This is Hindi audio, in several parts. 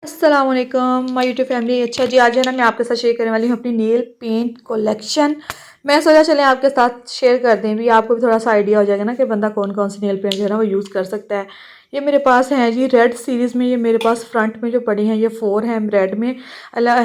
अस्सलाम वालेकुम माय यूट्यूब फैमिली। अच्छा जी, आज है ना मैं आपके साथ शेयर करने वाली हूँ अपनी नेल पेंट कलेक्शन। मैं सोचा चले आपके साथ शेयर कर दें, भी आपको भी थोड़ा सा आइडिया हो जाएगा ना कि बंदा कौन कौन सी नेल पेंट जो है ना वो यूज़ कर सकता है। ये मेरे पास है जी रेड सीरीज़ में, ये मेरे पास फ्रंट में जो पड़ी हैं ये 4 हैं रेड में,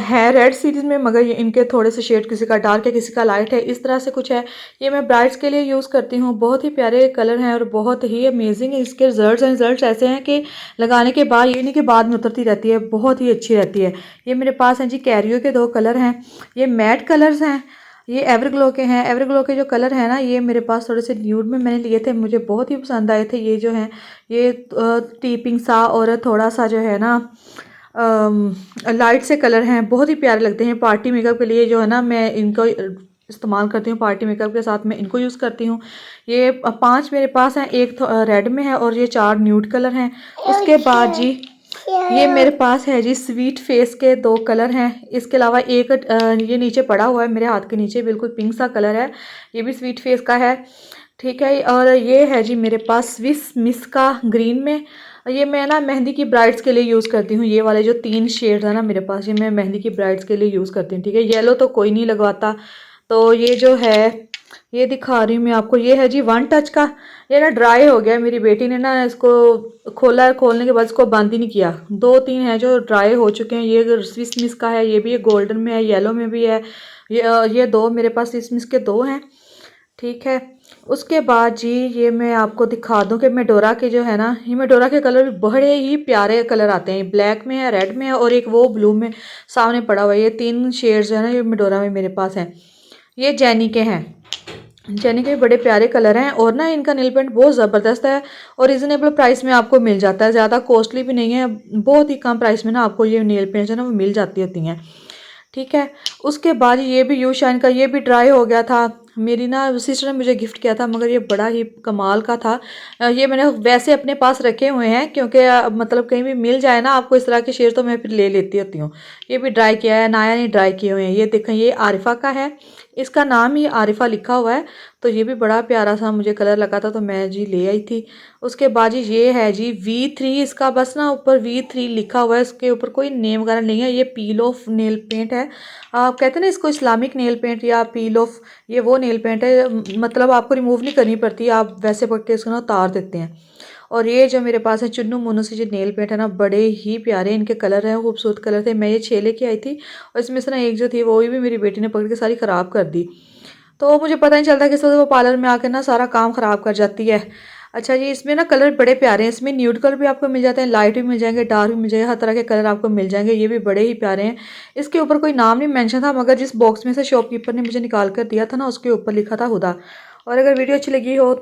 है रेड सीरीज़ में, मगर ये इनके थोड़े से शेड किसी का डार्क है किसी का लाइट है, इस तरह से कुछ है। ये मैं ब्राइड्स के लिए यूज़ करती हूँ। बहुत ही प्यारे कलर हैं और बहुत ही अमेजिंग है इसके रिजल्ट्स ऐसे हैं कि लगाने के बाद ये नहीं कि बाद में उतरती रहती है, बहुत ही अच्छी रहती है। ये मेरे पास हैं जी कैरियो के 2 कलर हैं, ये मैट कलर्स हैं, ये एवरग्लो के हैं। एवरग्लो के जो कलर है ना ये मेरे पास थोड़े से न्यूड में मैंने लिए थे, मुझे बहुत ही पसंद आए थे। ये जो हैं ये टीपिंग सा और थोड़ा सा जो है ना लाइट से कलर हैं, बहुत ही प्यारे लगते हैं। पार्टी मेकअप के लिए जो है ना मैं इनको इस्तेमाल करती हूँ, पार्टी मेकअप के साथ मैं इनको यूज़ करती हूँ। ये 5 मेरे पास हैं, एक रेड में है और ये 4 न्यूड कलर हैं। उसके बाद जी ये मेरे पास है जी स्वीट फेस के 2 कलर हैं। इसके अलावा एक ये नीचे पड़ा हुआ है मेरे हाथ के नीचे, बिल्कुल पिंक सा कलर है, ये भी स्वीट फेस का है। ठीक है, और ये है जी मेरे पास स्विस मिस का ग्रीन में। ये मैं ना मेहंदी की ब्राइड्स के लिए यूज़ करती हूँ। ये वाले जो 3 शेड्स है ना मेरे पास, ये मैं मेहंदी की ब्राइड्स के लिए यूज़ करती हूँ। ठीक है, येलो तो कोई नहीं लगवाता, तो ये जो है ये दिखा रही हूँ मैं आपको। ये है जी 1 टच का। ये ना ड्राई हो गया, मेरी बेटी ने ना इसको खोला, खोलने के बाद इसको बंद ही नहीं किया। 2-3 है जो ड्राई हो चुके हैं। ये स्विस मिस का है, ये भी गोल्डन में है, येलो में भी है। ये 2 मेरे पास स्विस मिस के 2 हैं। ठीक है, उसके बाद जी ये मैं आपको दिखा दूं कि मेडोरा के जो है ना, ये मेडोरा के कलर भी बड़े ही प्यारे कलर आते हैं। ब्लैक में है, रेड में है और एक वो ब्लू में सामने पड़ा हुआ है। ये 3 शेड्स जो है ना ये मेडोरा में मेरे पास हैं। ये जेनी के हैं, जेनी के भी बड़े प्यारे कलर हैं और ना इनका नेल पेंट बहुत ज़बरदस्त है और रिजनेबल प्राइस में आपको मिल जाता है, ज़्यादा कॉस्टली भी नहीं है, बहुत ही कम प्राइस में ना आपको ये नेल पेंट जो है ना वो मिल जाती होती हैं। ठीक है, उसके बाद ये भी यू शाइन का, ये भी ड्राई हो गया था। मेरी ना सिस्टर ने मुझे गिफ्ट किया था, मगर ये बड़ा ही कमाल का था। ये मैंने वैसे अपने पास रखे हुए हैं क्योंकि मतलब कहीं भी मिल जाए ना आपको इस तरह के शेड तो मैं फिर ले लेती होती हूँ। ये भी ड्राई किया है, नाया नहीं ड्राई किए हुए हैं। ये देखें, ये आरिफा का है, इसका नाम ही आरिफा लिखा हुआ है, तो ये भी बड़ा प्यारा सा मुझे कलर लगा था तो मैं जी ले आई थी। उसके बाद जी ये है जी V3, इसका बस ना ऊपर V3 लिखा हुआ है, इसके ऊपर कोई नेम वगैरह नहीं है। ये पील ऑफ नेल पेंट है, आप कहते हैं ना इसको इस्लामिक नेल पेंट या पील ऑफ, ये वो नेल पेंट है, मतलब आपको रिमूव नहीं करनी पड़ती, आप वैसे पकड़ के इसको ना उतार देते हैं। और ये जो मेरे पास है चुन्नू मुन्नू से जो नेल पेंट है ना, बड़े ही प्यारे इनके कलर हैं, खूबसूरत कलर थे। मैं ये 6 लेके आई थी और इसमें से ना एक जो थी वो भी मेरी बेटी ने पकड़ के सारी ख़राब कर दी, तो मुझे पता नहीं चलता किस वजह वो पार्लर में आकर ना सारा काम ख़राब कर जाती है। अच्छा जी, इसमें ना कलर बड़े प्यारे हैं, इसमें न्यूड कलर भी आपको मिल जाते हैं, लाइट भी मिल जाएंगे, डार्क भी मिल जाएंगे, हर तरह के कलर आपको मिल जाएंगे। ये भी बड़े ही प्यारे हैं। इसके ऊपर कोई नाम नहीं मेंशन था, मगर जिस बॉक्स में से शॉपकीपर ने मुझे निकाल कर दिया था ना उसके ऊपर लिखा था हुदा। और अगर वीडियो अच्छी लगी हो तो